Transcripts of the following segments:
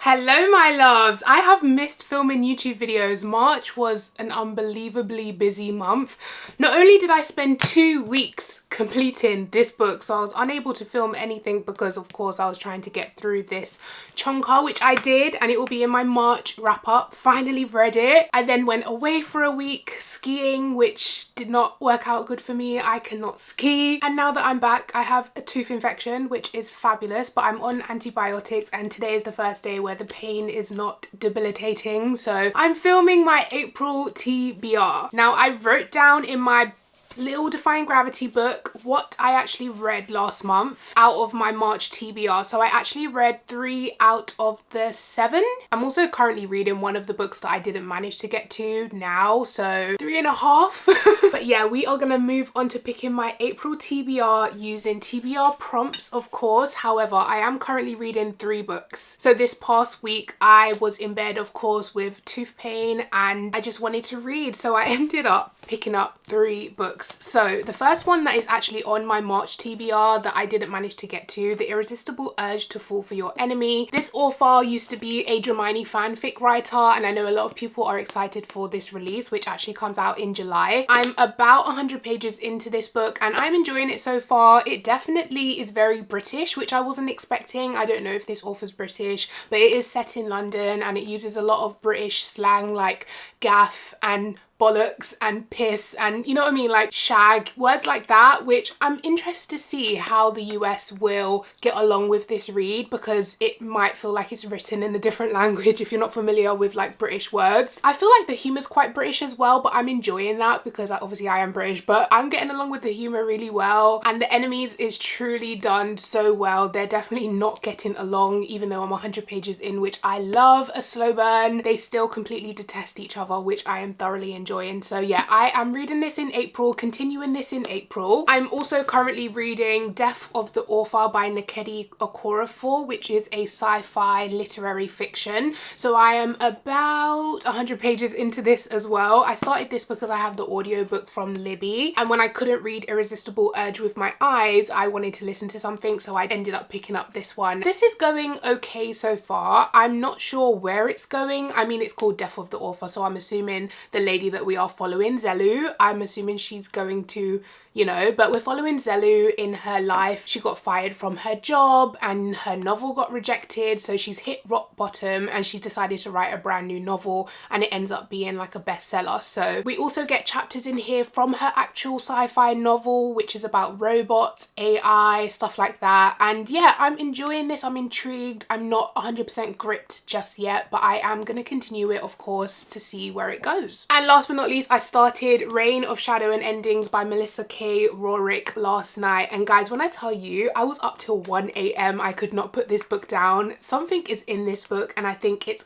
Hello my loves! I have missed filming YouTube videos. March was an unbelievably busy month. Not only did I spend 2 weeks completing this book, so I was unable to film anything because of course I was trying to get through this chunker, which I did, and it will be in my March wrap up. Finally read it. I then went away for a week skiing, which did not work out good for me. I cannot ski. And now that I'm back, I have a tooth infection, which is fabulous, but I'm on antibiotics and today is the first day where the pain is not debilitating. So I'm filming my April TBR. Now I wrote down in my little Defying Gravity book what I actually read last month out of my March TBR. So I actually read 3 out of the 7. I'm also currently reading one of the books that I didn't manage to get to now, so 3.5. But yeah, we are gonna move on to picking my April TBR using TBR prompts, of course. However, I am currently reading 3 books. So this past week I was in bed, of course, with tooth pain and I just wanted to read, so I ended up picking up 3 books. So the first one that is actually on my March TBR that I didn't manage to get to, The Irresistible Urge to Fall for Your Enemy. This author used to be a Dramini fanfic writer and I know a lot of people are excited for this release, which actually comes out in July. I'm about 100 pages into this book and I'm enjoying it so far. It definitely is very British, which I wasn't expecting. I don't know if this author's British, but it is set in London and it uses a lot of British slang like gaff and bollocks and piss and, you know what I mean, like shag, words like that, which I'm interested to see how the US will get along with this read because it might feel like it's written in a different language if you're not familiar with like British words. I feel like the humor's quite British as well, but I'm enjoying that because obviously I am British, but I'm getting along with the humor really well, and The Enemies is truly done so well. They're definitely not getting along even though I'm 100 pages in, which I love a slow burn. They still completely detest each other, which I am thoroughly enjoying. So yeah, I am reading this in April, continuing this in April. I'm also currently reading Death of the Author by Nnedi Okorafor, which is a sci-fi literary fiction. So I am about 100 pages into this as well. I started this because I have the audiobook from Libby, and when I couldn't read Irresistible Urge with my eyes, I wanted to listen to something, so I ended up picking up this one. This is going okay so far. I'm not sure where it's going. I mean, it's called Death of the Author, so I'm assuming the lady that we are following, Zelu, I'm assuming she's going to, you know, but we're following Zelu in her life. She got fired from her job and her novel got rejected, so she's hit rock bottom and she decided to write a brand new novel and it ends up being like a bestseller. So we also get chapters in here from her actual sci-fi novel, which is about robots, AI, stuff like that. And yeah, I'm enjoying this. I'm intrigued. I'm not 100% gripped just yet, but I am going to continue it, of course, to see where it goes. And last but not least, I started Reign of Shadow and Endings by Melissa K. Rorick last night, and guys, when I tell you I was up till 1 AM, I could not put this book down. Something is in this book and I think it's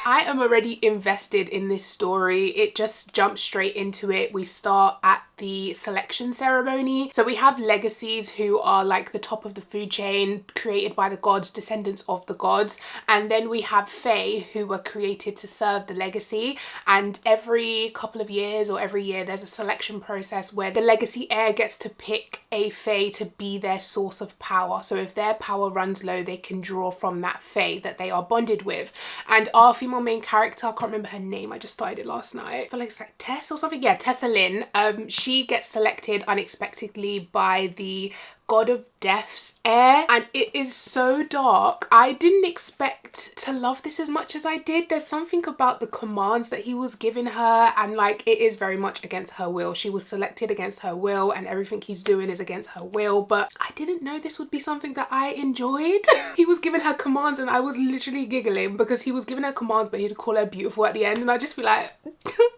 I am already invested in this story. It just jumps straight into it. We start at the selection ceremony. So we have legacies who are like the top of the food chain, created by the gods, descendants of the gods. And then we have fae who were created to serve the legacy. And every couple of years or every year there's a selection process where the legacy heir gets to pick a fae to be their source of power. So if their power runs low, they can draw from that fae that they are bonded with. And our female main character, I can't remember her name, I just started it last night. I feel like it's like Tess or something. Yeah, Tessa Lynn. She gets selected unexpectedly by the God of Death's heir, and it is so dark. I didn't expect to love this as much as I did. There's something about the commands that he was giving her, and like it is very much against her will. She was selected against her will and everything he's doing is against her will, but I didn't know this would be something that I enjoyed. He was giving her commands and I was literally giggling because he was giving her commands but he'd call her beautiful at the end and I'd just be like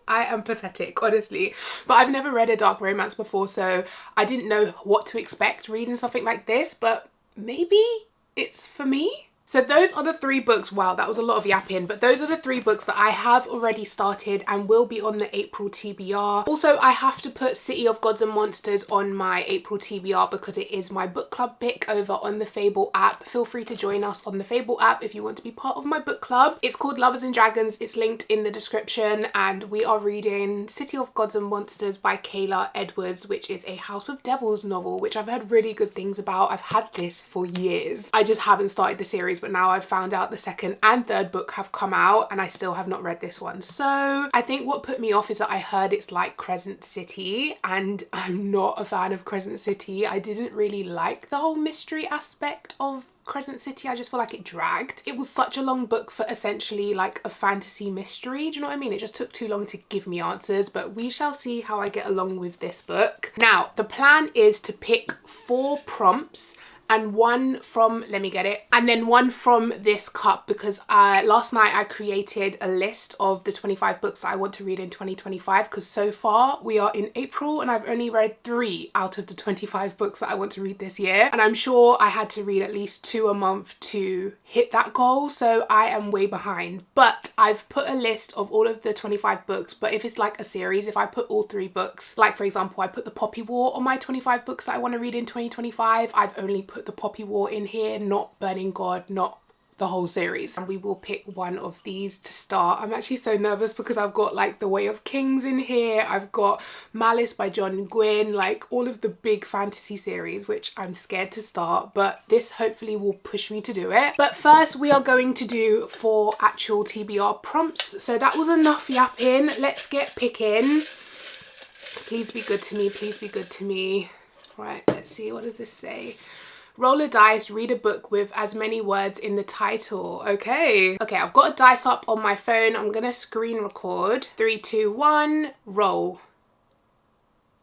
I am pathetic, honestly. But I've never read a dark romance before, so I didn't know what to expect reading something like this, but maybe it's for me. So those are the 3 books. Wow, that was a lot of yapping, but those are the 3 books that I have already started and will be on the April TBR. Also, I have to put City of Gods and Monsters on my April TBR because it is my book club pick over on the Fable app. Feel free to join us on the Fable app if you want to be part of my book club. It's called Lovers and Dragons. It's linked in the description, and we are reading City of Gods and Monsters by Kayla Edwards, which is a House of Devils novel, which I've heard really good things about. I've had this for years. I just haven't started the series stories, but now I've found out the second and third book have come out and I still have not read this one. So I think what put me off is that I heard it's like Crescent City, and I'm not a fan of Crescent City. I didn't really like the whole mystery aspect of Crescent City. I just feel like it dragged. It was such a long book for essentially like a fantasy mystery. Do you know what I mean? It just took too long to give me answers, but we shall see how I get along with this book. Now, the plan is to pick 4 prompts and one from, let me get it, and then one from this cup, because last night I created a list of the 25 books that I want to read in 2025, because so far we are in April and I've only read 3 out of the 25 books that I want to read this year, and I'm sure I had to read at least 2 a month to hit that goal, so I am way behind. But I've put a list of all of the 25 books, but if it's like a series, if I put all 3 books, like for example I put the Poppy War on my 25 books that I want to read in 2025, I've only put the Poppy War in here, not Burning God, not the whole series. And we will pick one of these to start. I'm actually so nervous because I've got like The Way of Kings in here, I've got Malice by John Gwynne, like all of the big fantasy series, which I'm scared to start, but this hopefully will push me to do it. But first we are going to do 4 actual TBR prompts. So that was enough yapping, let's get picking. Please be good to me, please be good to me. Right, let's see, what does this say? Roll a dice, read a book with as many words in the title. Okay, I've got a dice up on my phone. I'm gonna screen record. 3, 2, 1, roll.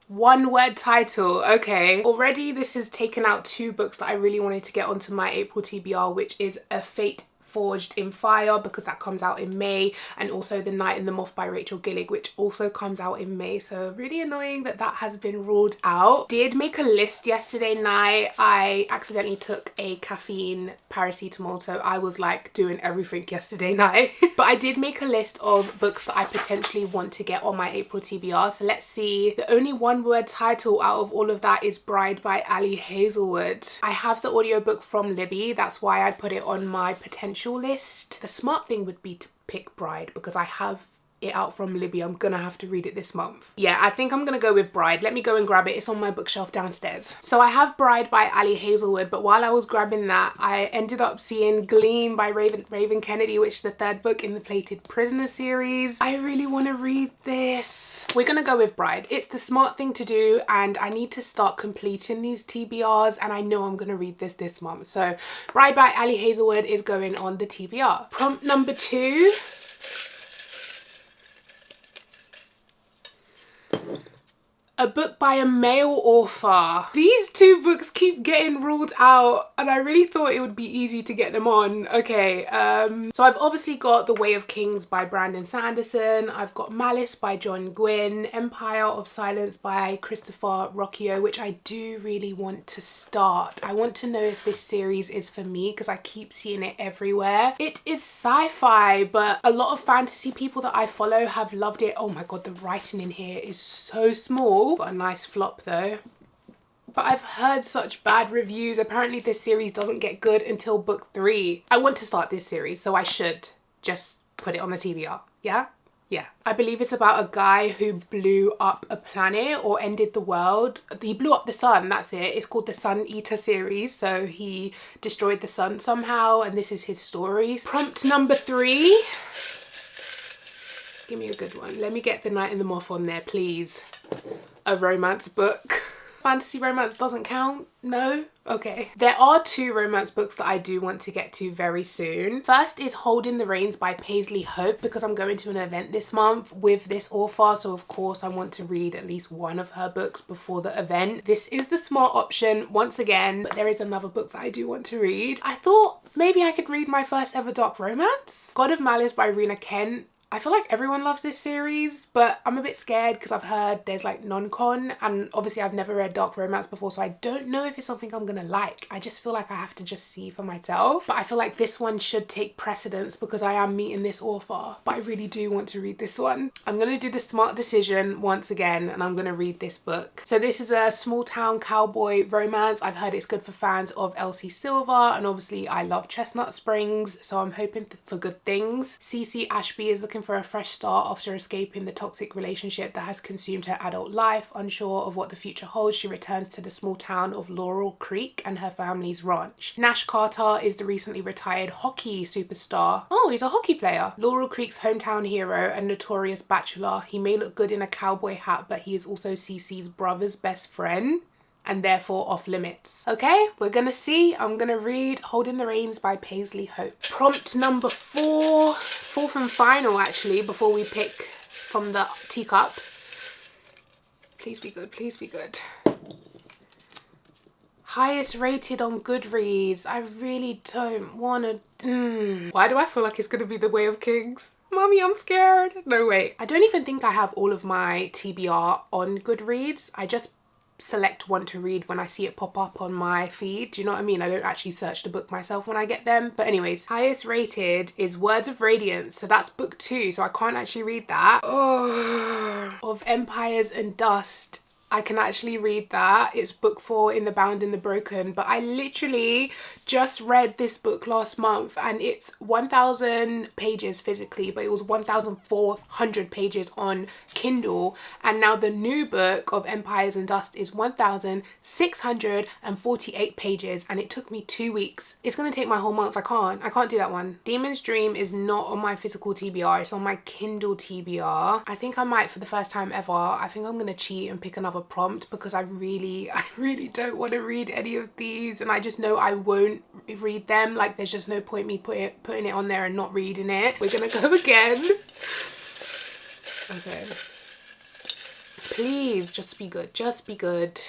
1 word title. Okay, already this has taken out 2 books that I really wanted to get onto my April TBR, which is A Fate Forged in Fire, because that comes out in May, and also The Night and the Moth by Rachel Gillig, which also comes out in May. So really annoying that that has been ruled out. Did make a list yesterday night. I accidentally took a caffeine paracetamol, so I was like doing everything yesterday night. But I did make a list of books that I potentially want to get on my April TBR. So let's see. The only 1 word title out of all of that is Bride by Ali Hazelwood. I have the audiobook from Libby, that's why I put it on my potential list. The smart thing would be to pick Bride, because I have it out from Libby. I'm gonna have to read it this month. Yeah, I think I'm gonna go with Bride. Let me go and grab it. It's on my bookshelf downstairs. So I have Bride by Ali Hazelwood, but while I was grabbing that, I ended up seeing Gleam by Raven Kennedy, which is the 3rd book in the Plated Prisoner series. I really want to read this. We're gonna go with Bride. It's the smart thing to do, and I need to start completing these TBRs, and I know I'm gonna read this month. So Bride by Ali Hazelwood is going on the TBR. Prompt number 2. A book by a male author. These 2 books keep getting ruled out, and I really thought it would be easy to get them on. Okay, so I've obviously got The Way of Kings by Brandon Sanderson. I've got Malice by John Gwynne, Empire of Silence by Christopher Rocchio, which I do really want to start. I want to know if this series is for me, because I keep seeing it everywhere. It is sci-fi, but a lot of fantasy people that I follow have loved it. Oh my god, the writing in here is so small. Got a nice flop though. But I've heard such bad reviews. Apparently this series doesn't get good until book 3. I want to start this series, so I should just put it on the TBR. Yeah? Yeah. I believe it's about a guy who blew up a planet or ended the world. He blew up the sun, that's it. It's called the Sun Eater series. So he destroyed the sun somehow, and this is his story. Prompt number 3. Give me a good one. Let me get The Night and the Moth on there, please. A romance book. Fantasy romance doesn't count? No? Okay. There are 2 romance books that I do want to get to very soon. First is Holding the Reins by Paisley Hope, because I'm going to an event this month with this author, so of course I want to read at least one of her books before the event. This is the smart option once again, but there is another book that I do want to read. I thought maybe I could read my first ever dark romance. God of Malice by Rena Kent. I feel like everyone loves this series, but I'm a bit scared because I've heard there's like non-con, and obviously I've never read dark romance before, so I don't know if it's something I'm gonna like. I just feel like I have to just see for myself. But I feel like this one should take precedence because I am meeting this author, but I really do want to read this one. I'm gonna do the smart decision once again, and I'm gonna read this book. So this is a small town cowboy romance. I've heard it's good for fans of Elsie Silver, and obviously I love Chestnut Springs, so I'm hoping for good things. Cece Ashby is looking looking for a fresh start after escaping the toxic relationship that has consumed her adult life. Unsure of what the future holds, she returns to the small town of Laurel Creek and her family's ranch. Nash Carter is the recently retired hockey superstar. Oh, he's a hockey player. Laurel Creek's hometown hero and notorious bachelor. He may look good in a cowboy hat, but he is also Cece's brother's best friend, and therefore off limits. Okay, we're gonna see. I'm gonna read Holding the Reins by Paisley Hope. Prompt number 4, fourth and final actually, before we pick from the teacup. Please be good, please be good. Highest rated on Goodreads. I really don't wanna, Why do I feel like it's gonna be The Way of Kings? Mommy, I'm scared. No, wait. I don't even think I have all of my TBR on Goodreads. I just select one to read when I see it pop up on my feed. Do you know what I mean? I don't actually search the book myself when I get them. But anyways, highest rated is Words of Radiance. So that's book 2. So I can't actually read that. Oh, of Empires and Dust. I can actually read that. It's book 4 in the Bound and the Broken. But I literally just read this book last month and it's 1,000 pages physically, but it was 1,400 pages on Kindle. And now the new book of Empires and Dust is 1,648 pages and it took me 2 weeks. It's gonna take my whole month. I can't do that one. Demon's Dream is not on my physical TBR. It's on my Kindle TBR. I think I might, for the first time ever, I think I'm gonna cheat and pick another prompt because I really don't want to read any of these, and I just know I won't read them. Like, there's just no point me putting it on there and not reading it. We're gonna go again. Okay, please just be good, just be good.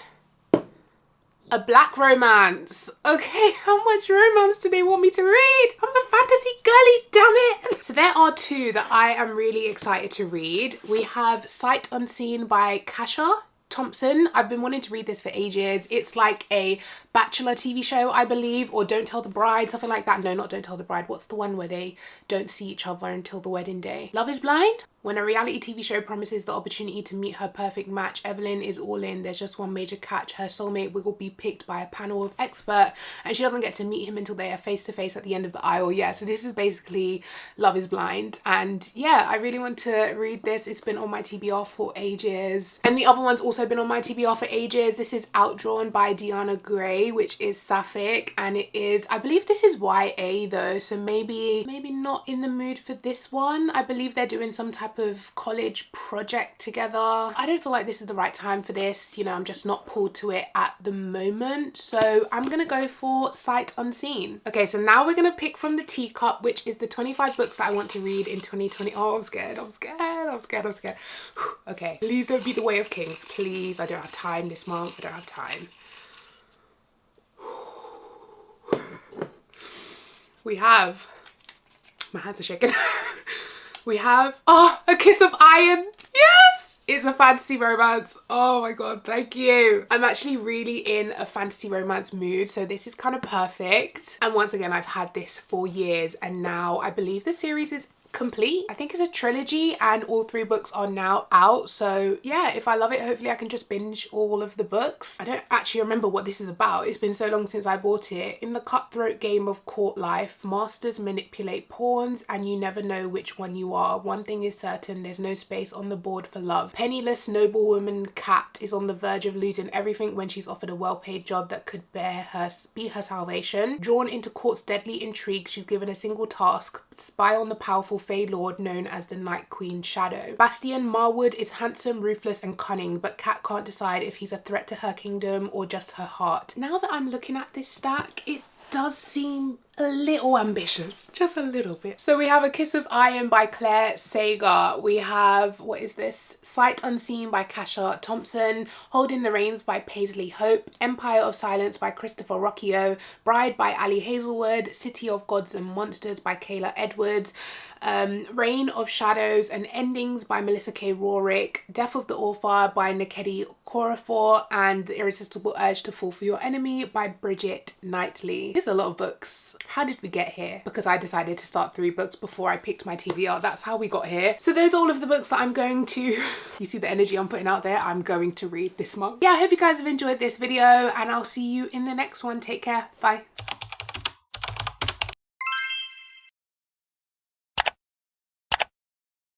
A black romance. Okay, how much romance do they want me to read? I'm a fantasy girly, damn it. So there are 2 that I am really excited to read. We have Sight Unseen by Kasha Thompson. I've been wanting to read this for ages. It's like a Bachelor TV show, I believe, or Don't Tell the Bride, something like that. No, not Don't Tell the Bride. What's the one where they don't see each other until the wedding day? Love is Blind? When a reality TV show promises the opportunity to meet her perfect match, Evelyn is all in. There's just one major catch. Her soulmate will be picked by a panel of experts and she doesn't get to meet him until they are face to face at the end of the aisle. Yeah, so this is basically Love is Blind. And yeah, I really want to read this. It's been on my TBR for ages. And the other one's also been on my TBR for ages. This is Outdrawn by Deanna Gray, which is sapphic, and it is, I believe this is YA though, so maybe not in the mood for this one. I believe they're doing some type of college project together. I don't feel like this is the right time for this, you know. I'm just not pulled to it at the moment, so I'm gonna go for Sight Unseen. Okay, so now we're gonna pick from the teacup, which is the 25 books that I want to read in 2020. Oh, I'm scared. Okay, please don't be The Way of Kings, please. I don't have time this month. I don't have time. We have, my hands are shaking. We have, A Kiss of Iron. Yes! It's a fantasy romance. Oh my god, thank you. I'm actually really in a fantasy romance mood, so this is kind of perfect. And once again, I've had this for years and now I believe the series is complete. I think it's a trilogy and all 3 books are now out, so yeah, if I love it, hopefully I can just binge all of the books. I don't actually remember what this is about. It's been so long since I bought it. In the cutthroat game of court life, masters manipulate pawns and you never know which one you are. One thing is certain, there's no space on the board for love. Penniless noblewoman Kat is on the verge of losing everything when she's offered a well-paid job that could be her salvation. Drawn into court's deadly intrigue, she's given a single task: spy on the powerful Fae Lord known as the Night Queen Shadow. Bastian Marwood is handsome, ruthless and cunning, but Kat can't decide if he's a threat to her kingdom or just her heart. Now that I'm looking at this stack, it does seem a little ambitious, just a little bit. So we have A Kiss of Iron by Claire Sager. We have, what is this? Sight Unseen by Kasha Thompson. Holding the Reins by Paisley Hope. Empire of Silence by Christopher Rocchio. Bride by Ali Hazelwood. City of Gods and Monsters by Kayla Edwards. Reign of Shadows and Endings by Melissa K. Rorick. Death of the Author by Nikedi Corafor. And The Irresistible Urge to Fall for Your Enemy by Bridget Knightley. There's a lot of books. How did we get here? Because I decided to start 3 books before I picked my TBR. That's how we got here. So those are all of the books that I'm going to, you see the energy I'm putting out there, I'm going to read this month. Yeah, I hope you guys have enjoyed this video and I'll see you in the next one. Take care. Bye.